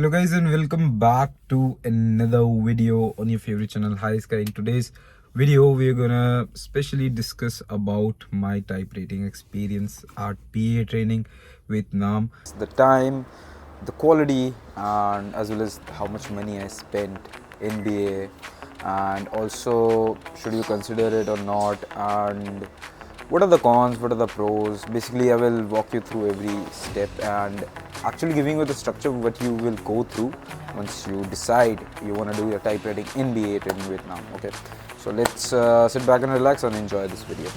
Hello guys and welcome back to another video on your favorite channel. Hi Sky. In today's video we're gonna specially discuss about my type rating experience at BAA Training Vietnam. The time, the quality, and as well as how much money I spent in BAA, and also should you consider it or not, and what are the cons, what are the pros. Basically I will walk you through every step and actually giving you the structure of what you will go through once you decide you want to do your type rating in BAA Training Vietnam. Okay, so let's sit back and relax and enjoy this video.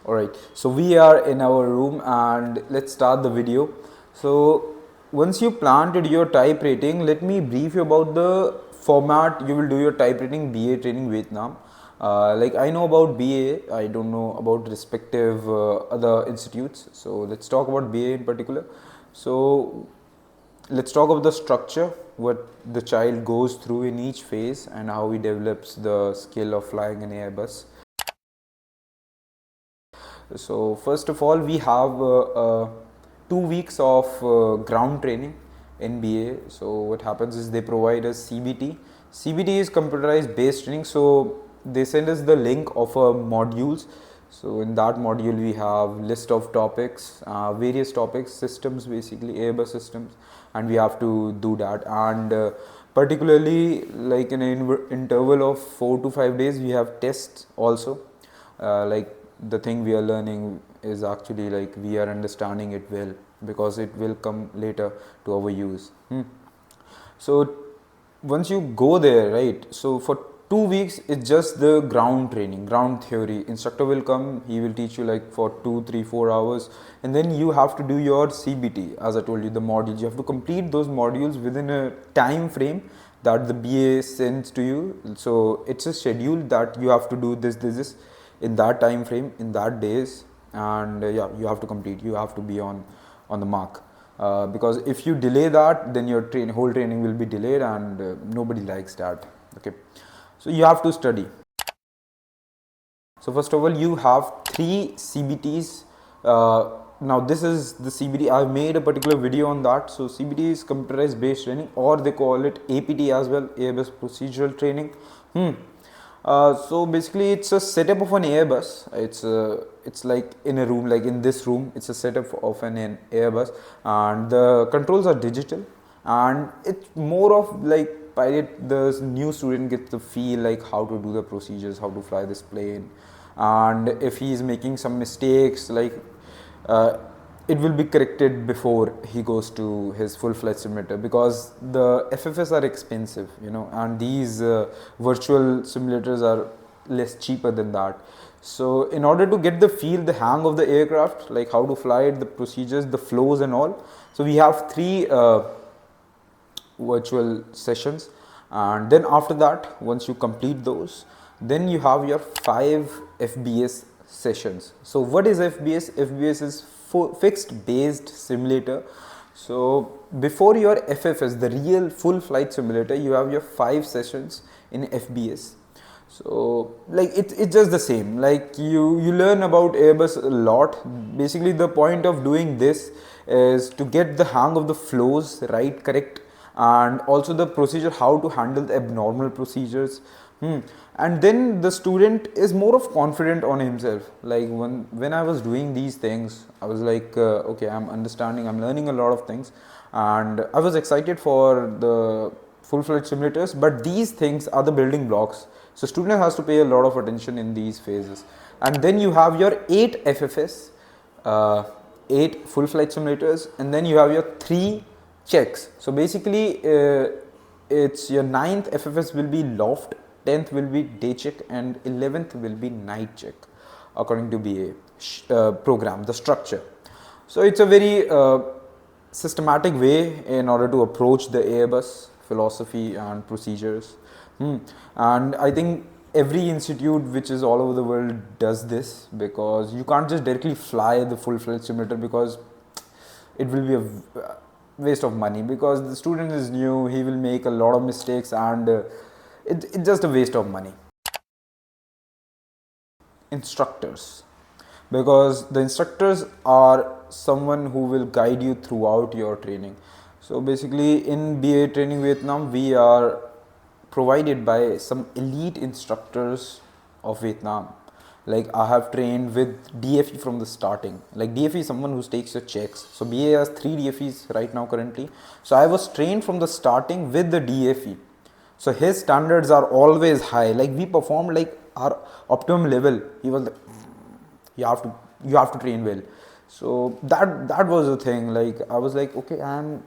Alright, so we are in our room and let's start the video. So once you plan to do your type rating, let me brief you about the format you will do your type rating BA Training Vietnam. Like I know about BA, I don't know about respective other institutes. So let's talk about BA in particular. So let's talk about the structure, what the child goes through in each phase and how he develops the skill of flying an Airbus. So first of all, we have 2 weeks of ground training in BA. So what happens is they provide us CBT. CBT is computerized based training. So they send us the link of modules. So in that module we have list of topics, various topics, systems, basically Airbus systems, and we have to do that. And particularly like in an interval of 4 to 5 days we have tests also. Like the thing we are learning is actually like we are understanding it well, because it will come later to our use. So once you go there, right, so for 2 weeks it's just the ground training, ground theory. Instructor will come, he will teach you like for 2, 3, 4 hours, and then you have to do your CBT. As I told you, the modules, you have to complete those modules within a time frame that the BA sends to you. So it's a schedule that you have to do this in that time frame, in that days, and yeah, you have to complete, you have to be on the mark, because if you delay that, then your whole training will be delayed, and nobody likes that. Okay, so you have to study. So first of all, you have 3 CBTs. Now this is the CBT. I've made a particular video on that. So CBT is computerized based training, or they call it APT as well, Airbus procedural training. So basically it's a setup of an Airbus. It's like in a room, like in this room, it's a setup of an Airbus, and the controls are digital, and it's more of like pilot. The new student gets to feel like how to do the procedures, how to fly this plane, and if he is making some mistakes, like it will be corrected before he goes to his full-fledged simulator, because the FFS are expensive, and these virtual simulators are less cheaper than that. So in order to get the feel, the hang of the aircraft, like how to fly it, the procedures, the flows and all, so we have 3 virtual sessions, and then after that, once you complete those, then you have your 5 FBS sessions. So what is FBS? FBS is fixed based simulator. So before your FFS, the real full flight simulator, you have your 5 sessions in FBS. So like it's just the same, like you learn about Airbus a lot. Basically the point of doing this is to get the hang of the flows, right, correct, and also the procedure, how to handle the abnormal procedures. And then the student is more of confident on himself. Like when I was doing these things, I was like, okay, I'm understanding, I'm learning a lot of things, and I was excited for the full-fledged simulators. But these things are the building blocks, so student has to pay a lot of attention in these phases. And then you have your 8 FFS, 8 full-fledged simulators, and then you have your 3 checks. So basically it's your 9th FFS will be loft, 10th will be day check, and 11th will be night check, according to BA program, the structure. So it's a very systematic way in order to approach the Airbus philosophy and procedures. And I think every institute which is all over the world does this, because you can't just directly fly the full-fledged simulator, because it will be a waste of money, because the student is new, he will make a lot of mistakes, and it's just a waste of money. Instructors. because the instructors are someone who will guide you throughout your training. So basically in BA Training Vietnam, we are provided by some elite instructors of Vietnam. Like I have trained with DFE from the starting. Like DFE is someone who takes your checks. So BA has 3 DFEs right now currently. So I was trained from the starting with the DFE. So his standards are always high. Like we performed like our optimum level. He was like, you have to train well. So that was the thing. Like I was like, okay, I'm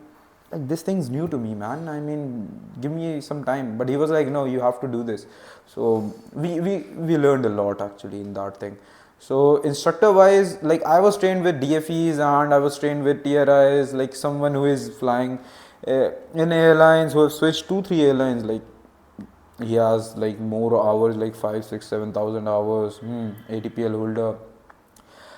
like, this thing's new to me, man. I mean, give me some time. But he was like, no, you have to do this. So we learned a lot actually in that thing. So instructor wise, like I was trained with DFEs and I was trained with TRIs, like someone who is flying in airlines, who have switched 2-3 airlines. Like he has like more hours, like 5, 6, 7,000 hours, ATPL holder.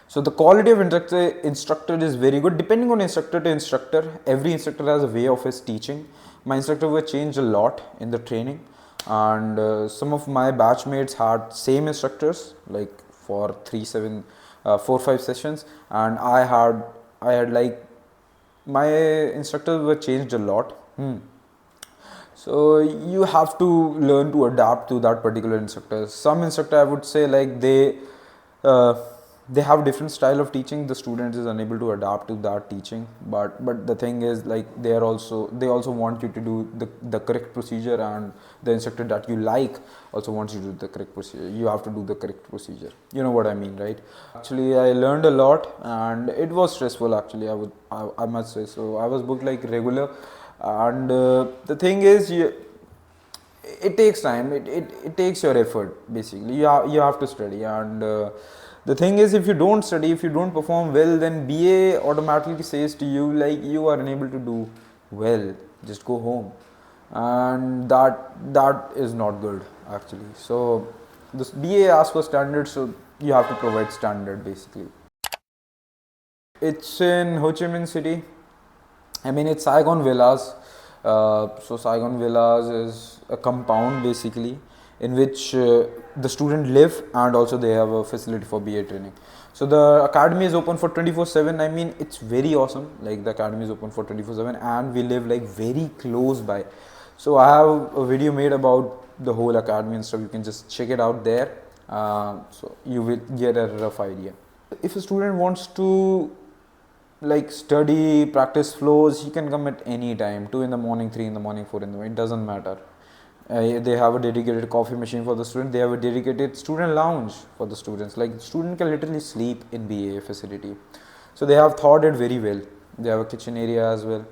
So the quality of instructor is very good. Depending on instructor to instructor, every instructor has a way of his teaching. My instructor were changed a lot in the training, and some of my batchmates had same instructors like for 4-5 sessions, and I had like my instructors were changed a lot. So you have to learn to adapt to that particular instructor. Some instructor I would say like uh, they have different style of teaching. The student is unable to adapt to that teaching. But the thing is like they also want you to do the correct procedure, and the instructor that you like also wants you to do the correct procedure. You have to do the correct procedure. You know what I mean, right? Actually, I learned a lot, and it was stressful. Actually, I must say so. I was booked like regular, and the thing is it takes time. It takes your effort. Basically you have to study, and the thing is if you don't study, if you don't perform well, then BA automatically says to you like you are unable to do well, just go home, and that is not good actually. So this BA asks for standards, so you have to provide standard basically. It's in Ho Chi Minh City. I mean, it's Saigon Villas. So Saigon Villas is a compound basically in which the student live, and also they have a facility for BA training. So the academy is open for 24/7. I mean, it's very awesome. Like the academy is open for 24/7, and we live like very close by. So I have a video made about the whole academy and stuff. You can just check it out there. So you will get a rough idea. If a student wants to like study, practice flows, he can come at any time, 2 in the morning, 3 in the morning, 4 in the morning, it doesn't matter. They have a dedicated coffee machine for the student. They have a dedicated student lounge for the students. Like student can literally sleep in BA facility. So they have thought it very well. They have a kitchen area as well,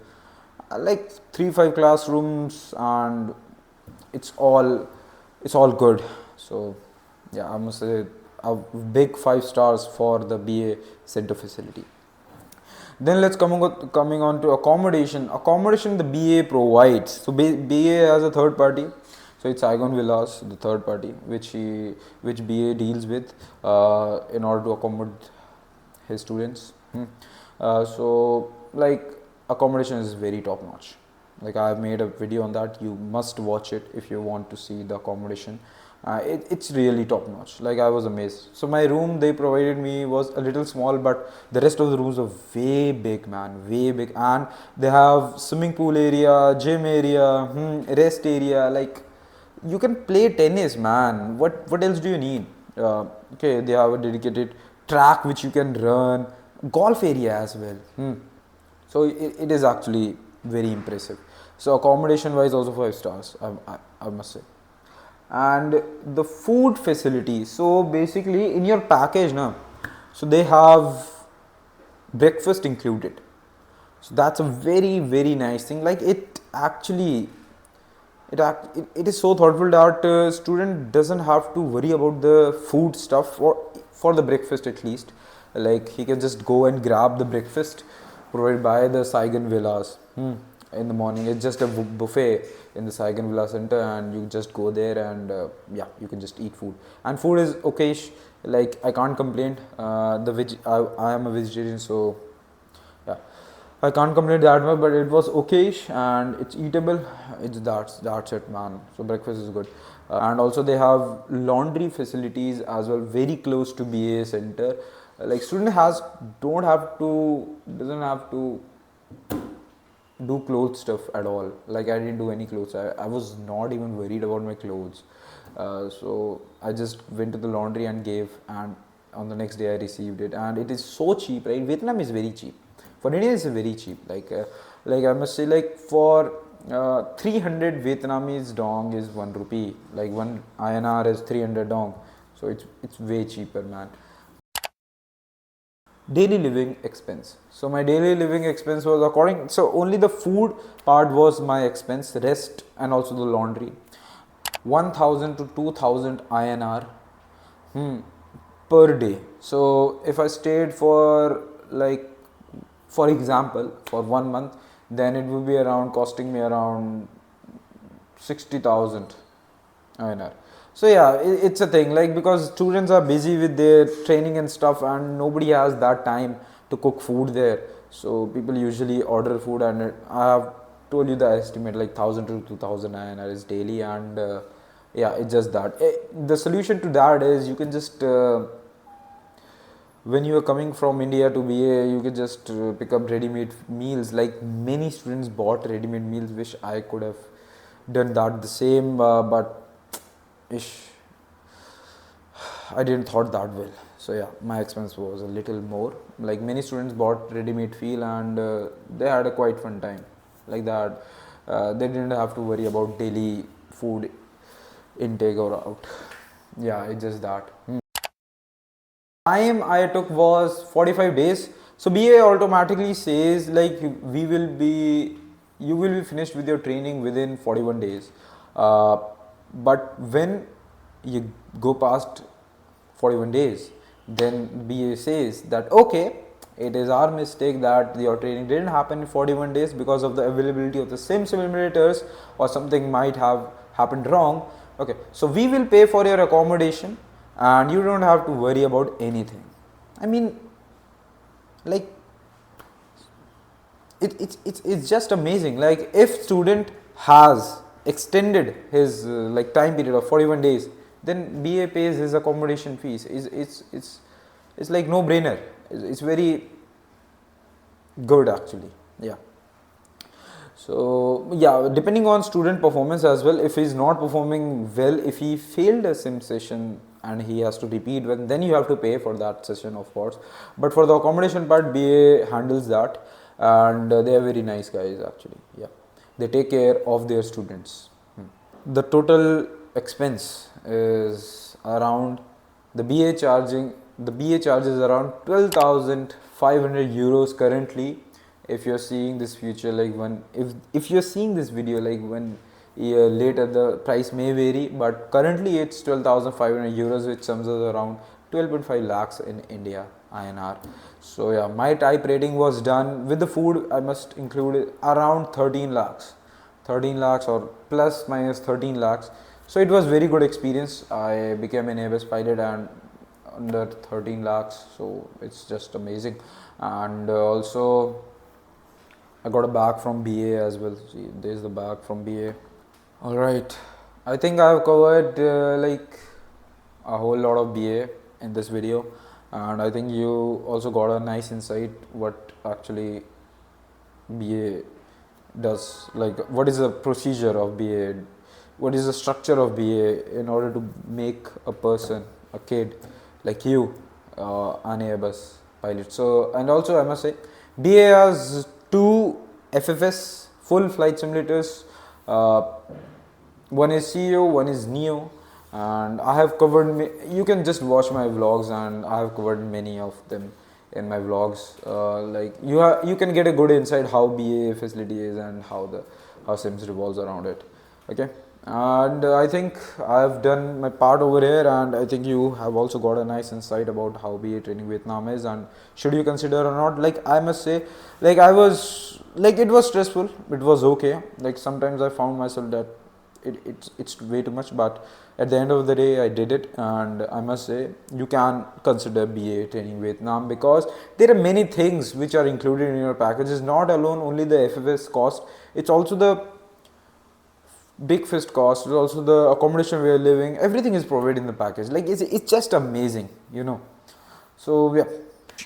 like 3-5 classrooms, and it's all good. So yeah, I must say a big 5 stars for the BA center facility. Then let's coming on to accommodation. Accommodation the BA provides. So BA has a third party. So it's Saigon Villas, the third party, which BA deals with in order to accommodate his students. So like accommodation is very top notch. Like I have made a video on that. You must watch it if you want to see the accommodation. It's really top notch. Like I was amazed. So my room they provided me was a little small, but the rest of the rooms are way big, man, way big. And they have swimming pool area, gym area, rest area. Like you can play tennis, man. What else do you need? Okay, they have a dedicated track which you can run, golf area as well. So it is actually very impressive. So accommodation wise also 5 stars, I must say. And the food facility, so basically in your package now, so they have breakfast included. So that's a very nice thing. Like it actually it is so thoughtful that student doesn't have to worry about the food stuff for the breakfast at least. Like he can just go and grab the breakfast provided by the Saigon Villas in the morning. It's just a buffet in the Saigon Villa Center, and you just go there and yeah, you can just eat food. And food is okay. Like I can't complain. I am a vegetarian, so yeah, I can't complain that much. But it was okayish and it's eatable. That's it, man. So breakfast is good. And also they have laundry facilities as well, very close to BA Center. like student has don't have to doesn't have to do clothes stuff at all. Like I didn't do any clothes. I was not even worried about my clothes. So I just went to the laundry and gave, and on the next day I received it. And it is so cheap, right? Vietnam is very cheap. For India, it's very cheap. Like I must say, like for 300 Vietnamese dong is 1 rupee. Like 1 INR is 300 dong. So it's way cheaper, man. Daily living expense. So my daily living expense was according, so only the food part was my expense, rest and also the laundry, 1000 to 2000 INR per day. So if I stayed for, like, for example, for 1 month, then it would be around costing me around 60,000 INR. So yeah, it's a thing, like, because students are busy with their training and stuff, and nobody has that time to cook food there. So people usually order food, and I have told you the estimate, like 1000 to 2000 INR is daily. And yeah, it's just that. The solution to that is you can just when you are coming from India to BA, you can just pick up ready-made meals. Like many students bought ready-made meals. Wish I could have done that the same, but ish, I didn't thought that well. So yeah, my expense was a little more. Like many students bought ready-made meal, and they had a quite fun time. Like that, they didn't have to worry about daily food intake or out. Yeah, it's just that. Time I took was 45 days. So BA automatically says, like, you will be finished with your training within 41 days. But when you go past 41 days, then BA says that okay, it is our mistake that your training didn't happen in 41 days because of the availability of the sim simulators, or something might have happened wrong. Okay, so we will pay for your accommodation, and you don't have to worry about anything. I mean, like, it's just amazing. Like if student has extended his like time period of 41 days, then BA pays his accommodation fees. It's like no brainer. It's very good actually. Yeah. So yeah, depending on student performance as well. If he's not performing well, if he failed a sim session and he has to repeat one, then you have to pay for that session, of course. But for the accommodation part, BA handles that, and they are very nice guys actually. Yeah, they take care of their students. The total expense is around, the BA charges around 12,500 euros currently. If you're seeing this future, like if you're seeing this video like 1 year later, the price may vary, but currently it's 12,500 euros, which sums up around 12.5 lakhs in India INR. So yeah, my type rating was done with the food. I must include around 13 lakhs or plus minus 13 lakhs. So it was very good experience. I became an Airbus pilot and under 13 lakhs, so it's just amazing. And also I got a bag from BA as well. See, there's the bag from BA. All right, I think I've covered like a whole lot of BA in this video, and I think you also got a nice insight what actually BA does. Like what is the procedure of BA, what is the structure of BA in order to make a person, a kid like you, an Airbus pilot. So, and also I must say, BA has 2 FFS full flight simulators. One is CEO, one is Neo, and I have covered. You can just watch my vlogs, and I have covered many of them in my vlogs. Like you can get a good insight how BA facility is and how Sims revolves around it. Okay. And I think I have done my part over here, and I think you have also got a nice insight about how BA Training Vietnam is and should you consider or not. Like I must say, like I was, like it was stressful, it was okay. Like sometimes I found myself that it's way too much, but at the end of the day I did it. And I must say you can consider BA Training Vietnam because there are many things which are included in your package. It's not alone only the FFS cost, it's also the big fixed cost, also the accommodation we are living, everything is provided in the package. Like it's just amazing, you know. So yeah,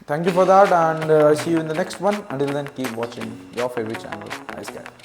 thank you for that, and see you in the next one. Until then, keep watching your favorite channel, Nice Guy.